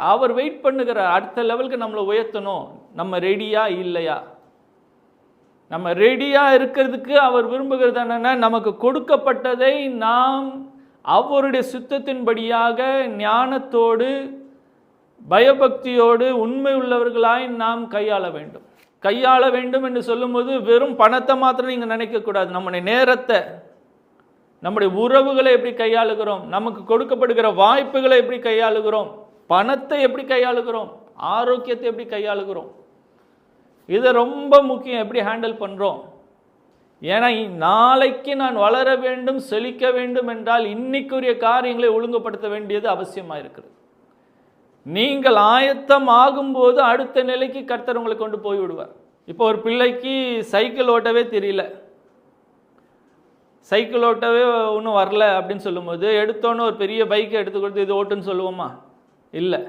அவர் wait பண்ணுகிறார். அடுத்த லெவலுக்கு நம்மளை உயர்த்தணும். நம்ம ரெடியா இல்லையா? நம்ம ரெடியா இருக்கிறதுக்கு அவர் விரும்புகிறது என்னன்னா, நமக்கு கொடுக்கப்பட்டதை நாம் அவருடைய சித்தத்தின்படியாக ஞானத்தோடு பயபக்தியோடு உண்மை உள்ளவர்களாய் நாம் கையாள வேண்டும். கையாள வேண்டும் என்று சொல்லும்போது வெறும் பணத்தை மாத்திரம் நீங்கள் நினைக்கக்கூடாது. நம்முடைய நேரத்தை, நம்முடைய உறவுகளை எப்படி கையாளுகிறோம், நமக்கு கொடுக்கப்படுகிற வாய்ப்புகளை எப்படி கையாளுகிறோம், பணத்தை எப்படி கையாளுகிறோம், ஆரோக்கியத்தை எப்படி கையாளுகிறோம், இது ரொம்ப முக்கியம். எப்படி ஹேண்டில் பண்ணுறோம்? ஏன்னா நாளைக்கு நான் வளர வேண்டும், செழிக்க வேண்டும் என்றால் இன்னைக்குரிய காரியங்களை ஒழுங்குபடுத்த வேண்டியது அவசியமாக இருக்குது. நீங்கள் ஆயத்தம் ஆகும்போது அடுத்த நிலைக்கு கர்த்தர் உங்களை கொண்டு போய் விடுவார். இப்போ ஒரு பிள்ளைக்கு சைக்கிள் ஓட்டவே தெரியல, சைக்கிள் ஓட்டவே ஒன்றும் வரல அப்படின்னு சொல்லும்போது எடுத்தோன்னு ஒரு பெரிய பைக்கை எடுத்து கொடுத்து இது ஓட்டுன்னு சொல்லுவோமா? இல்லை.